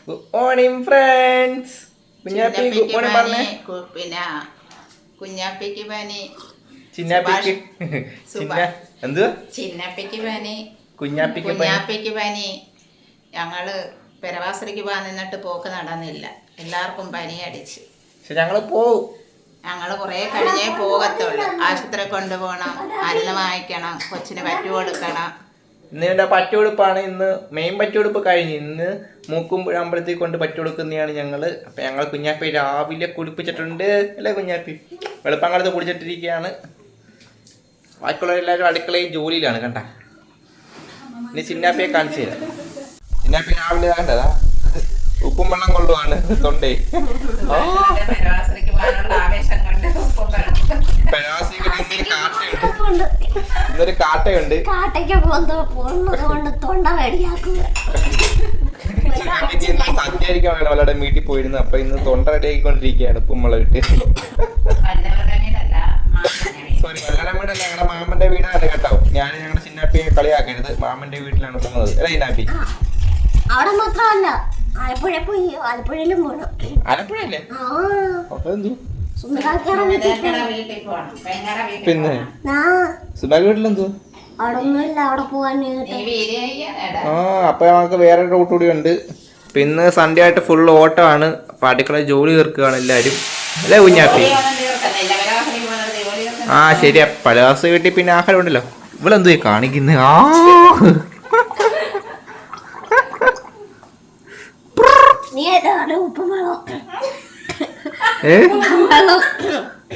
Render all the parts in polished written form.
Good morning friends. Kunjappi good morning പറഞ്ഞേ. പിന്നെ കുഞ്ഞാപ്പിക്ക് പനി, ചിന്നാപ്പിക്ക് എന്തുവാ? ചിന്നപ്പിക്ക് പനി, കുഞ്ഞാപ്പിക്ക് പനി. ഞങ്ങള് പെരവാസരിക്ക് പോകാൻ നിന്നിട്ട് പോക്ക് നടന്നില്ല. എല്ലാവർക്കും പനി അടിച്ച്. ഞങ്ങള് പോവും. ഞങ്ങള് കുറെ കഴിഞ്ഞേ പോകത്തുള്ളൂ. ആശുപത്രി കൊണ്ടുപോകണം, മരുന്ന് വാങ്ങിക്കണം, കൊച്ചിന് പറ്റു കൊടുക്കണം. ഇന്ന് പറ്റുകൊടുപ്പാണ്. ഇന്ന് മെയിൻ പറ്റുകൊടുപ്പ് കഴിഞ്ഞ് ഇന്ന് മൂക്കുമ്പുഴ അമ്പലത്തിൽ കൊണ്ട് പറ്റുകൊടുക്കുന്നതാണ് ഞങ്ങള്. അപ്പൊ ഞങ്ങൾ കുഞ്ഞാപ്പി രാവിലെ കുളിപ്പിച്ചിട്ടുണ്ട് അല്ലേ കുഞ്ഞാപ്പി? വെളുപ്പാങ്കാലത്ത് കുളിച്ചിട്ടിരിക്കുകയാണ്. ബാക്കിയുള്ളവരെല്ലാവരും അടുക്കളയിൽ ജോലിയിലാണ്. കണ്ട ഇനി ചിന്നാപ്പിയെ കാണിച്ചു തരാം. ചിന്നാപ്പി രാവിലെ കണ്ടതാ ഉപ്പും വെള്ളം കൊള്ളുവാണ് തൊണ്ടേ. ഇന്നൊരു കാട്ടയുണ്ട്. സദ്യയായിരിക്കാൻ വേണം അവളുടെ വീട്ടിൽ പോയിരുന്നു. അപ്പൊ ഇന്ന് തൊണ്ട റെഡി ആയിക്കൊണ്ടിരിക്കുകയാണ് ഉപ്പും വെള്ളം ഇട്ട്. സോറി, വല്ലാലമ്മയുടെ അല്ല, ഞങ്ങളുടെ മാമന്റെ വീടാണ് കേട്ടോ. ഞാൻ ഞങ്ങളുടെ ചിന്നാപ്പിയെ കളിയാക്കരുത്. മാമന്റെ വീട്ടിലാണ് പോകുന്നത് അല്ലേ ചിന്നാപ്പി? അവിടെ മാത്രമല്ല, ആലപ്പുഴയിലും പോണം. ആലപ്പുഴയല്ലേ? പിന്നെ സുധാകർ വീട്ടിലെന്തോ അവിടെ പോവാൻ. അപ്പൊ നമുക്ക് വേറെ റൂട്ട് കൂടി ഉണ്ട്. പിന്നെ സൺഡേ ആയിട്ട് ഫുൾ ഓട്ടമാണ്. അപ്പൊ അടുക്കളയിൽ ജോലി തീർക്കുകയാണ് എല്ലാരും അല്ലേ കുഞ്ഞാപ്പി? ശരിയാ. പല ദിവസം വീട്ടിൽ പിന്നെ ആഹാരം ഉണ്ടല്ലോ. ഇവളെന്തോ കാണിക്കുന്നത്?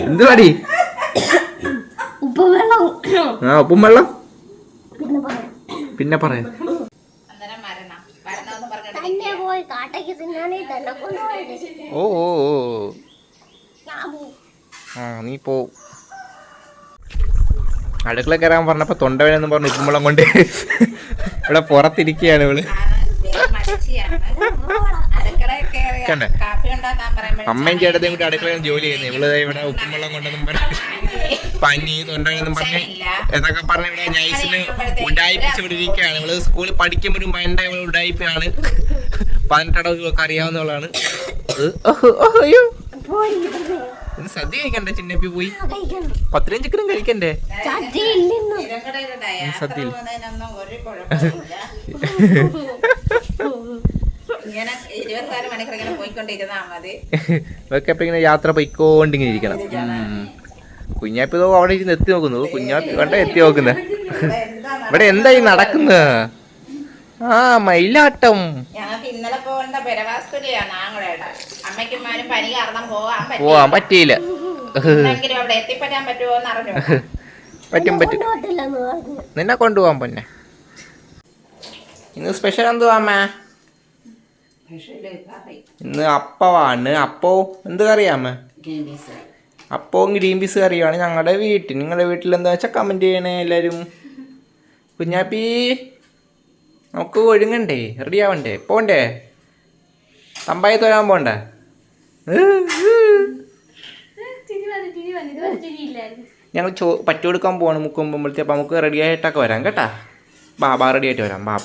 എന്തുവാടി? ഉപ്പും വെള്ളം പിന്നെ പറയാം. ഓ നീ പോ. അടുക്കള കയറാൻ പറഞ്ഞപ്പോ തൊണ്ടവേനെന്ന് പറഞ്ഞു ഉപ്പും വെള്ളം കൊണ്ട് ഇവിടെ പുറത്തിരിക്കുകയാണ് ഇവള്. അമ്മയും ചേട്ടത്തെയും കൂടി അടുക്കളയിൽ ജോലി ചെയ്യുന്നത്. ഇവള് ഇവിടെ ഉപ്പും വെള്ളം കൊണ്ടെന്നും പറഞ്ഞു പനി തൊണ്ടവേനെന്നും പറഞ്ഞ് എന്നൊക്കെ പറഞ്ഞ് ഇവിടെ നൈസിന് ഉഡായിപ്പിച്ച് ഇവിടെ ഇരിക്കുകയാണ്. ഇവള് സ്കൂളിൽ പഠിക്കുമ്പോഴും വേണ്ട ഇവള് ഉഡായിപ്പാണ്. 18 അടവൊക്കെ അറിയാവുന്നവളാണ്. അയ്യോ, സദ്യ കഴിക്കണ്ടേ? ചിന്നപ്പി പോയി 15 ചിക്കനും കഴിക്കണ്ടേ? സദ്യ ഇവർക്ക് എപ്പോ ഇങ്ങനെ യാത്ര പൊയ്ക്കോണ്ടിങ്ങനെ ഇരിക്കണം. കുഞ്ഞാപ്പി അവിടെ ഇരുന്ന് എത്തി നോക്കുന്നു. കുഞ്ഞാപ്പി കണ്ട എത്തി നോക്കുന്നത്. ഇവിടെ എന്താ ഈ നടക്കുന്നത്? മയിലാട്ടം. പോവാൻ പറ്റിയില്ല. പറ്റും നിന്നെ കൊണ്ടുപോവാൻ പൊന്നെ. ഇന്ന് സ്പെഷ്യൽ എന്തുവാ അമ്മ? ഇന്ന് അപ്പമാണ്. അപ്പോ എന്ത് കറിയാമ്മ? അപ്പവും ഗ്രീൻ പീസ് കറിയാണ് ഞങ്ങളുടെ വീട്ടിൽ. നിങ്ങളുടെ വീട്ടിൽ എന്താ വെച്ചാൽ കമന്റ് ചെയ്യണേ എല്ലാരും. കുഞ്ഞാപ്പി നമുക്ക് ഒഴുങ്ങണ്ടേ? റെഡി ആവണ്ടേ? പോണ്ടേ? തമ്പായി തൊഴാൻ പോണ്ടേ? ഞങ്ങൾ പറ്റുകൊടുക്കാൻ പോവാണ് മുക്കുമ്പോഴത്തെ. അപ്പം നമുക്ക് റെഡി ആയിട്ടൊക്കെ വരാം കേട്ടാ. ബാ റെഡി ആയിട്ട് വരാം. ബാ